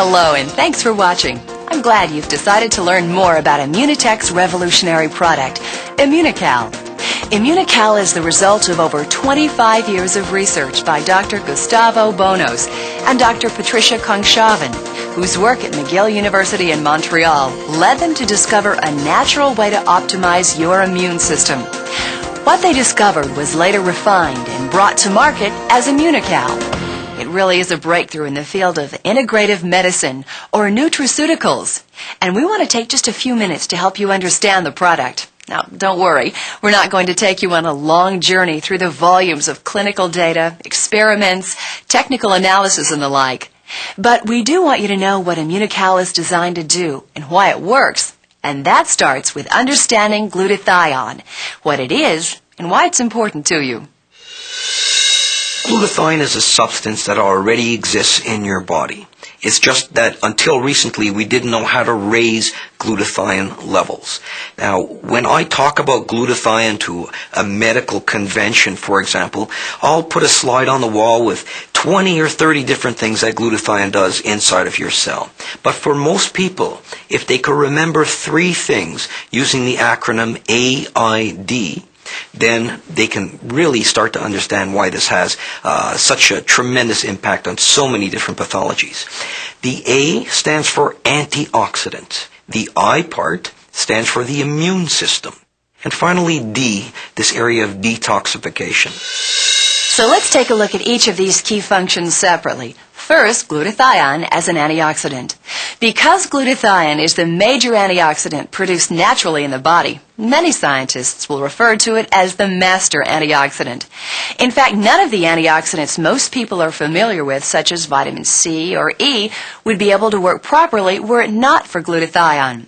Hello, and thanks for watching. I'm glad you've decided to learn more about Immunotech's revolutionary product, Immunocal. Immunocal is the result of over 25 years of research by Dr. Gustavo Bonos and Dr. Patricia Kongshaven, whose work at McGill University in Montreal led them to discover a natural way to optimize your immune system. What they discovered was later refined and brought to market as Immunocal. It really is a breakthrough in the field of integrative medicine, or nutraceuticals. And we want to take just a few minutes to help you understand the product. Now, don't worry, we're not going to take you on a long journey through the volumes of clinical data, experiments, technical analysis, and the like. But we do want you to know what Immunocal is designed to do and why it works. And that starts with understanding glutathione, what it is, and why it's important to you. Glutathione is a substance that already exists in your body. It's just that until recently we didn't know how to raise glutathione levels. Now, when I talk about glutathione to a medical convention, for example, I'll put a slide on the wall with 20 or 30 different things that glutathione does inside of your cell. But for most people, if they could remember 3 things using the acronym AID, then they can really start to understand why this has such a tremendous impact on so many different pathologies. The A stands for antioxidant. The I part stands for the immune system. And finally, D, this area of detoxification. So let's take a look at each of these key functions separately. First, glutathione as an antioxidant. Because glutathione is the major antioxidant produced naturally in the body, many scientists will refer to it as the master antioxidant. In fact, none of the antioxidants most people are familiar with, such as vitamin C or E, would be able to work properly were it not for glutathione.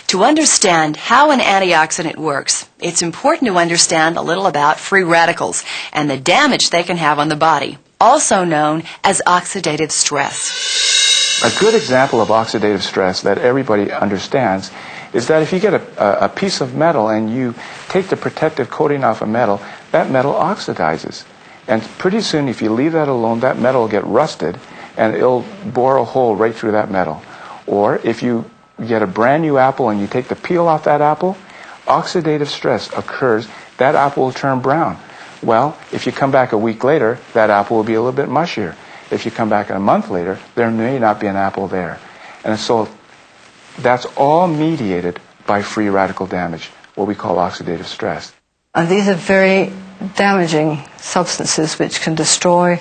To understand how an antioxidant works, it's important to understand a little about free radicals and the damage they can have on the body, also known as oxidative stress. A good example of oxidative stress that everybody understands is that if you get a piece of metal and you take the protective coating off a metal, that metal oxidizes. And pretty soon, if you leave that alone, that metal will get rusted and it'll bore a hole right through that metal. Or if you get a brand new apple and you take the peel off that apple, oxidative stress occurs, that apple will turn brown. Well, if you come back a week later, that apple will be a little bit mushier. If you come back a month later, there may not be an apple there. And so that's all mediated by free radical damage, what we call oxidative stress. And these are very damaging substances which can destroy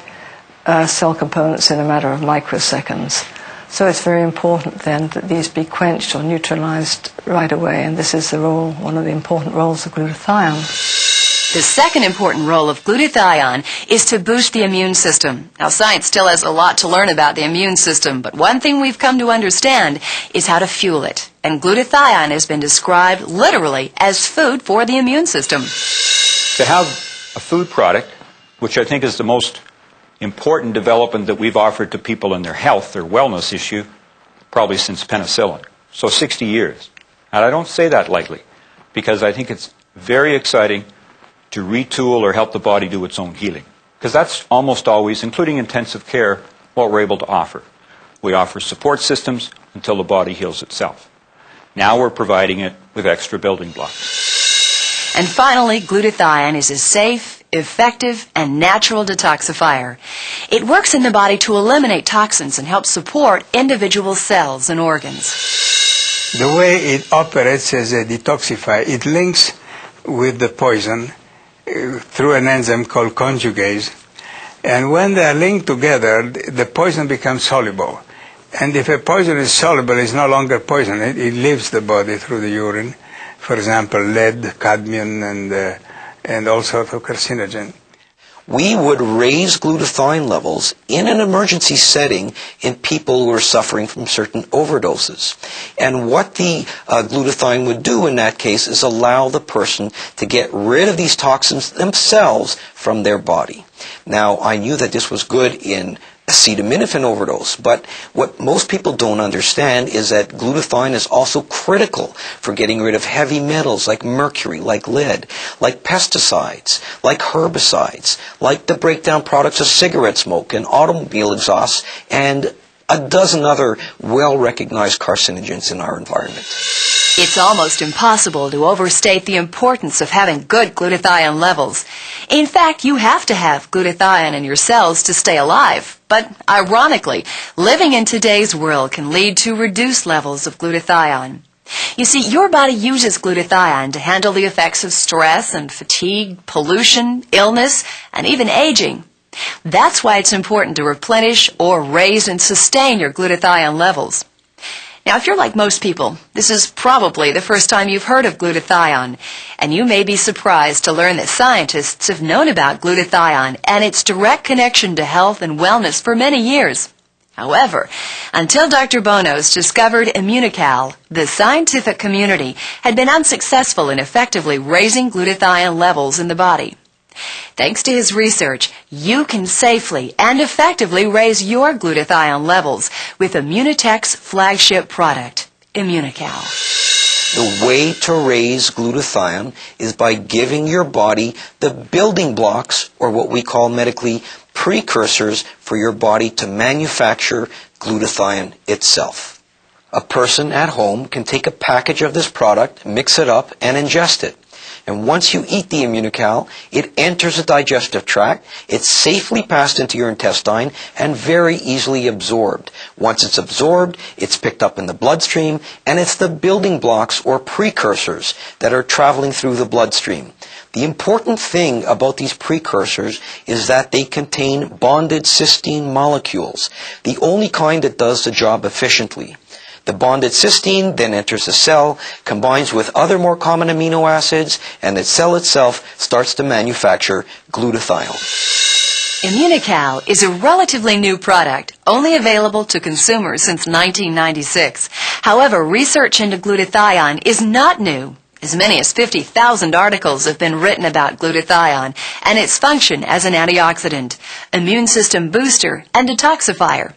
cell components in a matter of microseconds. So it's very important then that these be quenched or neutralized right away, and this is the role, one of the important roles of glutathione. The second important role of glutathione is to boost the immune system. Now, science still has a lot to learn about the immune system, but one thing we've come to understand is how to fuel it. And glutathione has been described literally as food for the immune system. To have a food product, which I think is the most important development that we've offered to people in their health, their wellness issue, probably since penicillin. So 60 years. And I don't say that lightly, because I think it's very exciting to retool or help the body do its own healing. Because that's almost always, including intensive care, what we're able to offer. We offer support systems until the body heals itself. Now we're providing it with extra building blocks. And finally, glutathione is a safe, effective, and natural detoxifier. It works in the body to eliminate toxins and help support individual cells and organs. The way it operates as a detoxifier, it links with the poison through an enzyme called conjugase. And when they are linked together, the poison becomes soluble. And if a poison is soluble, it's no longer poison. It leaves the body through the urine. For example, lead, cadmium, and all sorts of carcinogen. We would raise glutathione levels in an emergency setting in people who are suffering from certain overdoses. And what the glutathione would do in that case is allow the person to get rid of these toxins themselves from their body. Now, I knew that this was good in acetaminophen overdose, but what most people don't understand is that glutathione is also critical for getting rid of heavy metals like mercury, like lead, like pesticides, like herbicides, like the breakdown products of cigarette smoke and automobile exhausts, and a dozen other well-recognized carcinogens in our environment. It's almost impossible to overstate the importance of having good glutathione levels. In fact, you have to have glutathione in your cells to stay alive. But ironically, living in today's world can lead to reduced levels of glutathione. You see, your body uses glutathione to handle the effects of stress and fatigue, pollution, illness, and even aging. That's why it's important to replenish or raise and sustain your glutathione levels. Now, if you're like most people, this is probably the first time you've heard of glutathione, and you may be surprised to learn that scientists have known about glutathione and its direct connection to health and wellness for many years. However, until Dr. Bonos discovered Immunocal, the scientific community had been unsuccessful in effectively raising glutathione levels in the body. Thanks to his research, you can safely and effectively raise your glutathione levels with Immunotech's flagship product, Immunocal. The way to raise glutathione is by giving your body the building blocks, or what we call medically precursors, for your body to manufacture glutathione itself. A person at home can take a package of this product, mix it up, and ingest it. And once you eat the Immunocal, it enters the digestive tract, it's safely passed into your intestine, and very easily absorbed. Once it's absorbed, it's picked up in the bloodstream, and it's the building blocks or precursors that are traveling through the bloodstream. The important thing about these precursors is that they contain bonded cysteine molecules, the only kind that does the job efficiently. The bonded cysteine then enters the cell, combines with other more common amino acids, and the cell itself starts to manufacture glutathione. Immunocal is a relatively new product, only available to consumers since 1996. However, research into glutathione is not new. As many as 50,000 articles have been written about glutathione and its function as an antioxidant, immune system booster, and detoxifier.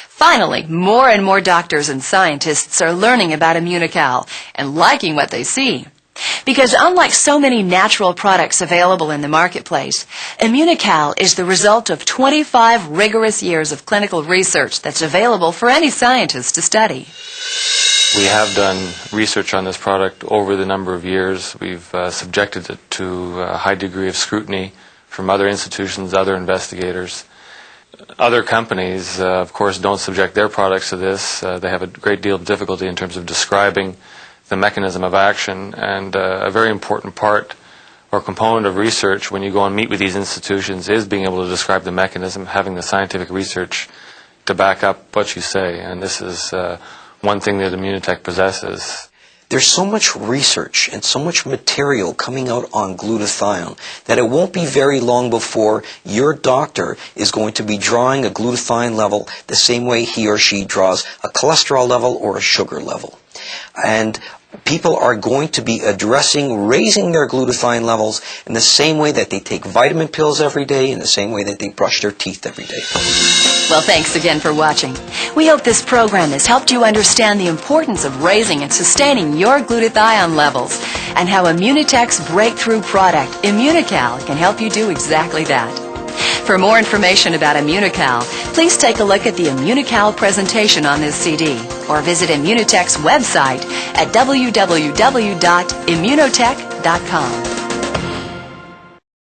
Finally, more and more doctors and scientists are learning about Immunocal and liking what they see. Because unlike so many natural products available in the marketplace, Immunocal is the result of 25 rigorous years of clinical research that's available for any scientist to study. We have done research on this product over the number of years. We've subjected it to a high degree of scrutiny from other institutions, other investigators. Other companies, of course, don't subject their products to this. They have a great deal of difficulty in terms of describing the mechanism of action, and a very important part or component of research when you go and meet with these institutions is being able to describe the mechanism, having the scientific research to back up what you say, and this is one thing that Immunotech possesses. There's so much research and so much material coming out on glutathione that it won't be very long before your doctor is going to be drawing a glutathione level the same way he or she draws a cholesterol level or a sugar level. And people are going to be raising their glutathione levels in the same way that they take vitamin pills every day, in the same way that they brush their teeth every day. Well, thanks again for watching. We hope this program has helped you understand the importance of raising and sustaining your glutathione levels and how Immunotech's breakthrough product, Immunocal, can help you do exactly that. For more information about Immunocal, please take a look at the Immunocal presentation on this CD or visit Immunotech's website at www.immunotech.com.